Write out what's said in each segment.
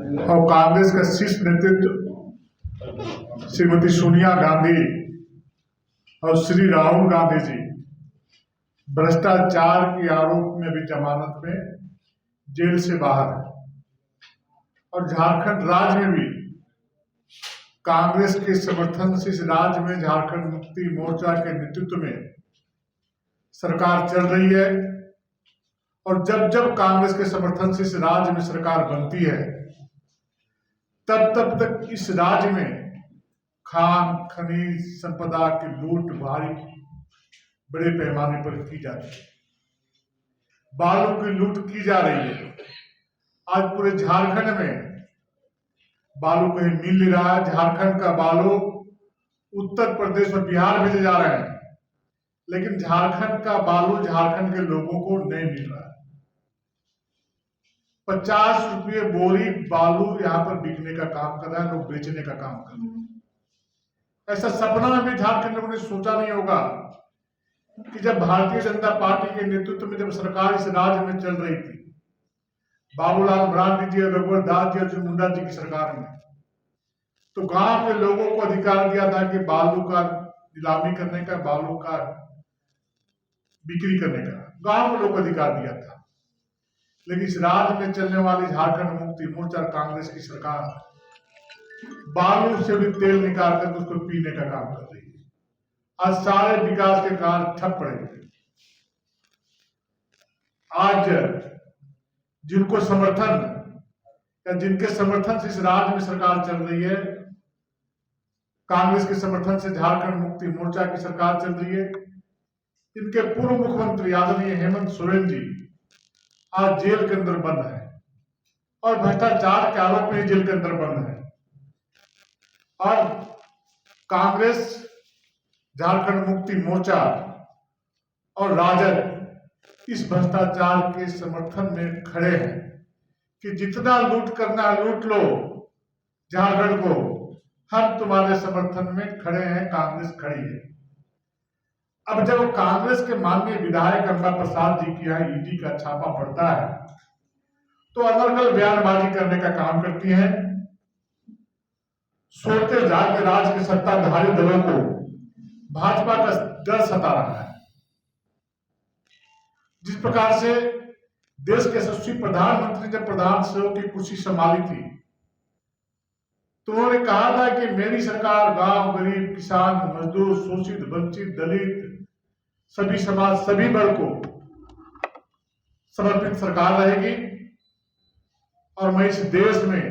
और कांग्रेस का शीर्ष नेतृत्व श्रीमती सोनिया गांधी और श्री राहुल गांधी जी भ्रष्टाचार के आरोप में अभी जमानत में जेल से बाहर है। और झारखंड राज्य में भी कांग्रेस के समर्थन से इस राज्य में झारखंड मुक्ति मोर्चा के नेतृत्व में सरकार चल रही है। और जब जब कांग्रेस के समर्थन से इस राज्य में सरकार बनती है तब तक इस राज्य में खान खनिज संपदा की लूट भारी बड़े पैमाने पर की जाती है, बालू की लूट की जा रही है। आज पूरे झारखंड में बालू कहीं मिल नहीं रहा है। झारखंड का बालू उत्तर प्रदेश और बिहार भेजे जा रहे हैं, लेकिन झारखंड का बालू झारखंड के लोगों को नहीं मिल रहा है। 50 रुपये बोरी बालू यहाँ पर बिकने का काम कर रहा है, लोग बेचने का काम कर रहे हैं। ऐसा सपना में भी झारखंड लोगों ने सोचा नहीं होगा कि जब भारतीय जनता पार्टी के नेतृत्व में जब सरकार इस राज्य में चल रही थी, बाबूलाल मरांडी जी, रघुवर दास जी, अर्जुन मुंडा जी की सरकार में, तो गांव के लोगों को अधिकार दिया था कि बालू का नीलामी करने का, बालू का बिक्री करने का गांव के लोगों को अधिकार दिया था। लेकिन इस राज्य में चलने वाली झारखंड मुक्ति मोर्चा कांग्रेस की सरकार बालू से भी तेल निकाल कर उसको पीने का काम कर रही है। आज सारे विकास के कार्य ठप पड़े हुए। आज जिनको समर्थन या जिनके समर्थन से इस राज्य में सरकार चल रही है, कांग्रेस के समर्थन से झारखंड मुक्ति मोर्चा की सरकार चल रही है, इनके पूर्व मुख्यमंत्री आदरणीय हेमंत सोरेन जी आज जेल के अंदर बंद है और भ्रष्टाचार के आरोप में जेल के अंदर बंद है। और कांग्रेस, झारखंड मुक्ति मोर्चा और राजद इस भ्रष्टाचार के समर्थन में खड़े हैं कि जितना लूट करना है लूट लो झारखंड को, हम तुम्हारे समर्थन में खड़े हैं, कांग्रेस खड़ी है। अब जब कांग्रेस के माननीय विधायक अंबा प्रसाद जी की यहाँ ईडी का छापा पड़ता है तो अनर्गल बयानबाजी करने का काम करती है। सोचते जाके राज्य के सत्ताधारी दलों को भाजपा का डर सता रहा है। जिस प्रकार से देश के यशस्वी प्रधानमंत्री जब प्रधान सेवक की कुर्सी संभाली थी तो उन्होंने कहा था कि मेरी सरकार गांव, गरीब, किसान, मजदूर, शोषित, वंचित, दलित, सभी समाज, सभी वर्ग को समर्पित सरकार रहेगी और मैं इस देश में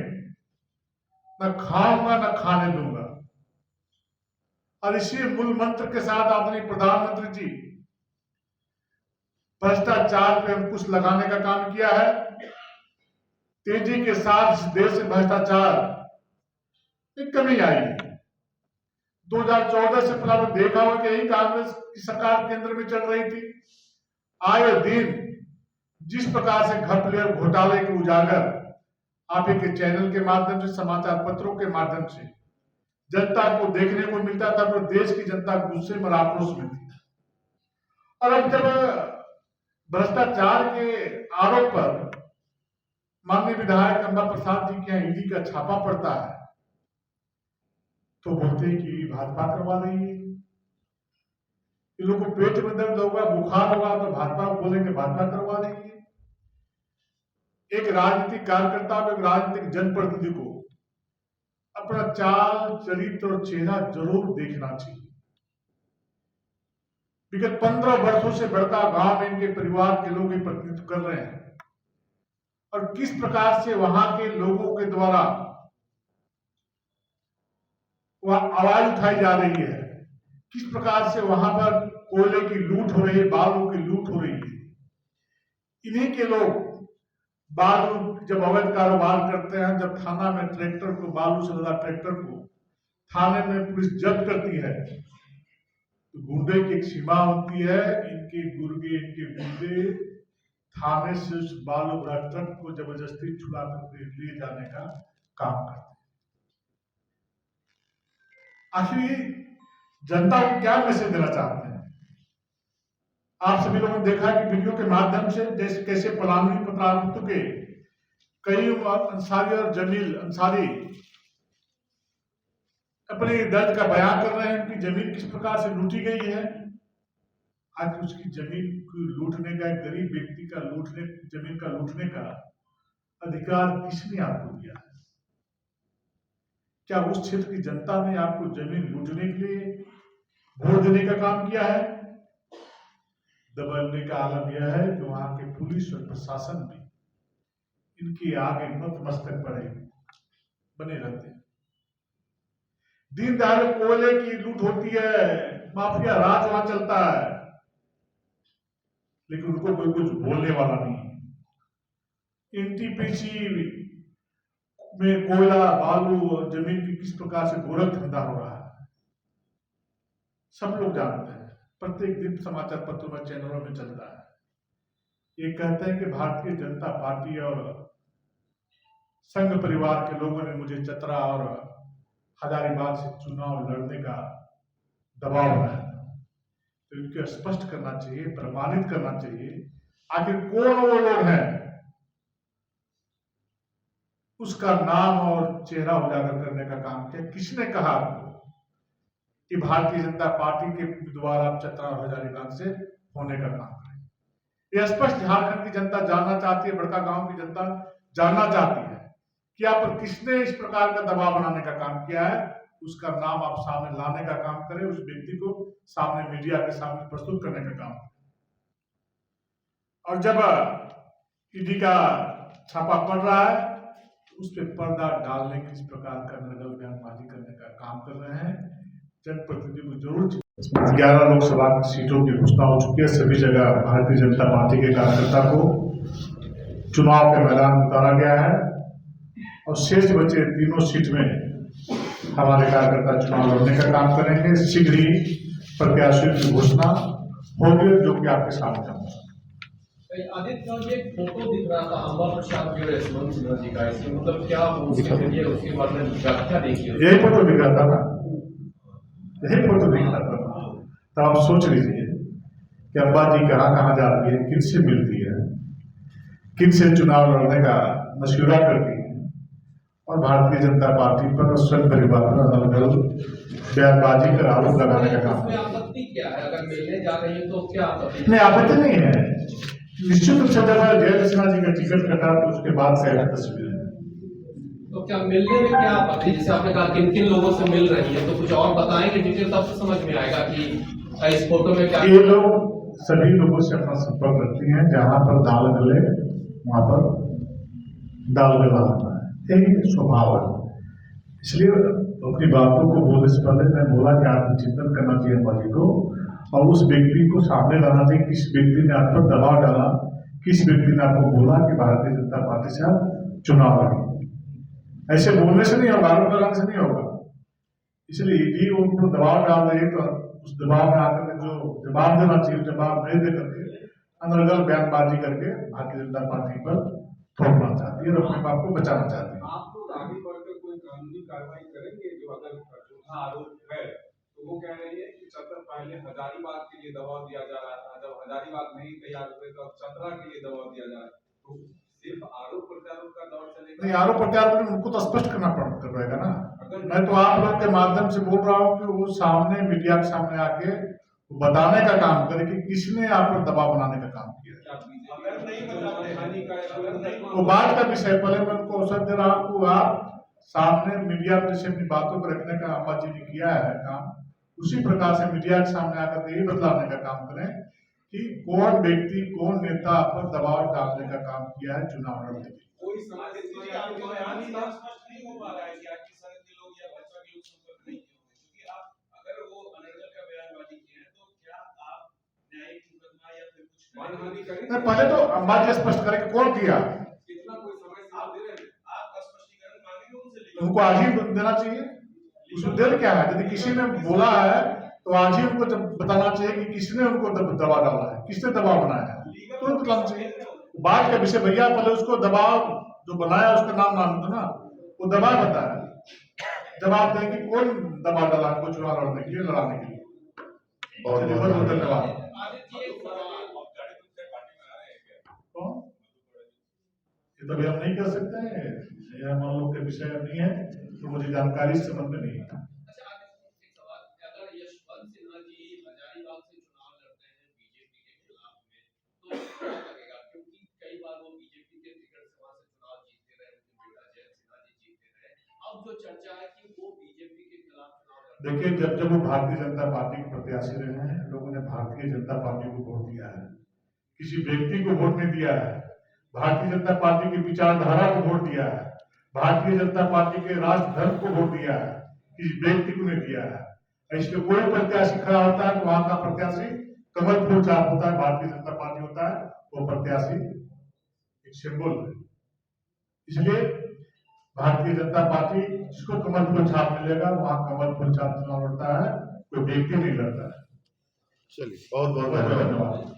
न खाऊंगा न खाने दूंगा। और इसी मूल मंत्र के साथ आदरणीय प्रधानमंत्री जी भ्रष्टाचार पे अंकुश लगाने का काम किया है। तेजी के साथ इस देश में भ्रष्टाचार में कमी आई है। 2014 से पहले देखा हो कि यही कांग्रेस की सरकार केंद्र में चल रही थी। आए दिन जिस प्रकार से घपले और घोटाले के उजागर आप एक चैनल के माध्यम से, समाचार पत्रों के माध्यम से जनता को देखने को मिलता था, तो देश की जनता गुस्से में, आक्रोश में थी। और अब जब भ्रष्टाचार के आरोप पर माननीय विधायक अंबा प्रसाद जी के यहाँ ईडी का छापा पड़ता है तो बोलते हैं कि भाजपा करवा रही है। इन लोगों को पेट में दर्द होगा, बुखार होगा तो भाजपा को बोलेंगे भाजपा करवा रही है। एक राजनीतिक कार्यकर्ता को, एक राजनीतिक जनप्रतिनिधि को अपना चाल, चरित्र और चेहरा जरूर देखना चाहिए। विगत 15 वर्षों से बड़का गांव में इनके परिवार के लोग प्रतिनिधित्व कर रहे हैं और किस प्रकार से वहां के लोगों के द्वारा वह आवाज उठाई जा रही है, किस प्रकार से वहां पर कोयले की लूट हो रही है, बालू की लूट हो रही है। इन्हीं के लोग बालू जब अवैध कारोबार करते हैं, जब थाना में ट्रैक्टर को, बालू से लदा ट्रैक्टर को थाने में पुलिस जब्त करती है तो गुंडे की एक सीमा होती है। इनके गुंडे थाने से उस बालू भरा ट्रक को जबरदस्ती छुड़ा कर ले जाने का काम करते हैं। आखिर जनता को क्या मैसेज देना चाहते हैं? आप सभी लोगों ने देखा कि वीडियो के माध्यम से जैसे कैसे पलामू प्रतापपुर के कईम अंसारी और जमील अंसारी अपने दर्द का बयान कर रहे हैं, उनकी जमीन किस प्रकार से लूटी गई है। आज उसकी जमीन को लूटने का, एक गरीब व्यक्ति का जमीन का लूटने का अधिकार किसने आपको दिया है? क्या उस क्षेत्र की जनता ने आपको जमीन लूटने के लिए वोट देने का काम किया है? दबने का आलम यह है कि वहां के पुलिस और प्रशासन भी इनके आगे नतमस्तक पड़े बने रहते हैं। दिन दहाड़े कोयले की लूट होती है, माफिया राज वहां चलता है, लेकिन उनको कोई कुछ बोलने वाला नहीं है। एनटीपीसी में कोयला, बालू और जमीन की किस प्रकार से गोरख धंधा हो रहा है, सब लोग जानते हैं। प्रत्येक दिन समाचार पत्रों में, चैनलों में चलता है। ये कहते हैं कि भारतीय जनता पार्टी और संघ परिवार के लोगों ने मुझे चतरा और हजारीबाग से चुनाव लड़ने का दबाव बनाया था। तो इनको स्पष्ट करना चाहिए, प्रमाणित करना चाहिए आखिर कौन वो लोग हैं, उसका नाम और चेहरा उजागर करने का काम किया। किसने कहा आपको कि भारतीय जनता पार्टी के द्वारा आप चतरा और हजारीबाग से होने का काम करें? यह स्पष्ट झारखंड की जनता जानना चाहती है, बड़का गांव की जनता जानना चाहती है कि आप पर किसने इस प्रकार का दबाव बनाने का काम किया है। उसका नाम आप सामने लाने का काम करें, उस व्यक्ति को सामने मीडिया के सामने प्रस्तुत करने का काम करें। और जब ईडी का छापा पड़ रहा है, उस पर पर्दा डालने के इस प्रकार का नकल बयानबाजी करने का काम कर रहे हैं। जनप्रतिनिधि को जरूर 11 लोकसभा सीटों की घोषणा हो चुकी है। सभी जगह भारतीय जनता पार्टी के कार्यकर्ता को चुनाव के मैदान में उतारा गया है और शेष बचे तीनों सीट में हमारे कार्यकर्ता चुनाव लड़ने का काम करेंगे। शीघ्र ही प्रत्याशियों की घोषणा होगी, जो कि आपके सामने होगा। आदित्य, ये फोटो दिख रहा था अम्बा प्रसाद जी और यशवंत सिन्हा जी का, इसमें मतलब क्या उसके बाद में व्याख्या देखी? यही फोटो दिख रहा था ना, यही फोटो दिख रहा था। तो आप सोच लीजिए कि अम्बा जी कहाँ जाती है, किनसे मिलती है, किनसे चुनाव लड़ने का मशवरा करती है, और भारतीय जनता पार्टी पर स्वयं परिवार पर अलग बयानबाजी कर आरोप लगाने का काम। आपत्ति क्या है? अगर मिलने जा रही है तो क्या आपत्ति? नहीं, आपत्ति नहीं है। निश्चित रूप से जब जय सिन्हा जी का टिकट कटा तो उसके बाद से तस्वीर है। तो क्या मिलने में क्या आपत्ति? जैसे आपने कहा किन किन लोगों से मिल रही है, तो कुछ और बताएंगे डिटेल, तब से समझ में आएगा कि इस फोटो में क्या। ये लोग सभी लोगों से अपना संपर्क रखती हैं, जहां पर दाल गले वहां पर दाल गला होता है, यही स्वभाव है। इसलिए अपनी बातों को बोलने से पहले मैं बोला कि आत्मचिंतन करना चाहिए अम्बा जी को, और उस व्यक्ति को सामने लाना चाहिए, किस व्यक्ति ने आप पर दबाव डाला, किस व्यक्ति ने आपको बोला कि भारतीय जनता पार्टी से आप चुनाव लड़ेंगे। ऐसे बोलने से नहीं होगा, आरोप लगाने से नहीं होगा। इसलिए ईडी उनको दबाव डाल रही है, तो उस दबाव में आकर के जो जवाब देना चाहिए, जवाब नहीं दे करके अनर्गल बयानबाजी करके भारतीय जनता पार्टी पर थोपना चाहती है और अपने बाप को बचाना चाहती है। आप लोग आगे बढ़कर कोई कानूनी कार्रवाई करेंगे? जो अगर झूठा आरोप है तो वो कह रही है कि चतरा पहले हजारीबाग के लिए दबाव दिया जा रहा था, जब हजारीबाग नहीं तैयार हुए तो अब चतरा के लिए दबाव दिया जा रहा है। तो सिर्फ आरोप प्रत्यारोप का दौर चलेगा? नहीं, आरोप प्रत्यारोप उनको तो स्पष्ट करना पड़ेगा ना। मैं तो आप लोग के माध्यम से बोल रहा हूँ कि वो सामने मीडिया के सामने आके बताने का काम करे कि किसने आप पर दबाव बनाने का काम किया। अगर नहीं बताते, वो बात का विषय, पहले मैं उनको अवसर दे रहा हूँ, आप सामने मीडिया से अपनी बातों को रखने का अम्बा जी ने किया है काम, उसी प्रकार से मीडिया के सामने आकर यही बतलाने का काम करें कि कौन व्यक्ति, कौन नेता पर दबाव डालने का काम किया है चुनाव लड़ने के लिए। कोई समाज नहीं हो पा रहा है कि आपकी संघ के लोग या भाजपा के लोग संपर्क नहीं किए होंगे, क्योंकि आप अगर वो अनर्गल का बयानबाजी किए हैं तो क्या आप न्यायिक मुकदमा या फिर कुछ मानहानि करेंगे? पहले तो अम्बा जी स्पष्ट करें कि कौन किया। कितना कोई समय सीमा दे रहे हैं? आप स्पष्टीकरण मांगेंगे उनसे? उनको आज ही देना चाहिए। उसमें देर क्या है? यदि किसी ने बोला है तो आज ही उनको बताना चाहिए कि किसने उनको दबाव डाला है, किसने दबाव बनाया है, तो बताना चाहिए। बात का विषय भैया, पहले उसको दबाव जो बनाया उसका नाम दो ना, वो दबाव बताया, जवाब दें कि कौन दबाव डाला हमको चुनाव लड़ने के लिए, लड़ाने के लिए। बहुत बहुत धन्यवाद। ये तो अभी हम नहीं कर सकते हैं, यह हम लोग के विषय नहीं है, तो मुझे जानकारी इस संबंध में नहीं है। अच्छा, आगे एक सवाल, अगर यशवंत सिन्हा जी हजारीबाग से चुनाव लड़ते हैं बीजेपी के खिलाफ में, तो क्या लगेगा? क्योंकि कई बार वो बीजेपी के टिकट से वहां से चुनाव जीतते रहे, उनके बेटा जयंत सिन्हा जी जीतते रहे। अब जो चर्चा है कि वो बीजेपी के खिलाफ चुनाव लड़, देखिए, जब वो भारतीय जनता पार्टी के प्रत्याशी रहे हैं, लोगों ने भारतीय जनता पार्टी को वोट दिया है, किसी व्यक्ति को वोट नहीं दिया है। भारतीय जनता पार्टी की विचारधारा को वोट दिया है, भारतीय जनता पार्टी के राष्ट्र धर्म को वोट दिया है, किसी व्यक्ति को नहीं दिया है। इसलिए कोई प्रत्याशी खड़ा होता है तो वहां का प्रत्याशी कमल फूल छाप होता है, भारतीय जनता पार्टी होता है, वो प्रत्याशी एक सिंबल है। इसलिए भारतीय जनता पार्टी जिसको कमल फूल छाप मिलेगा वहां कमल फूल छाप चुनाव लड़ता है, कोई व्यक्ति नहीं लड़ता है। चलिए बहुत बहुत धन्यवाद।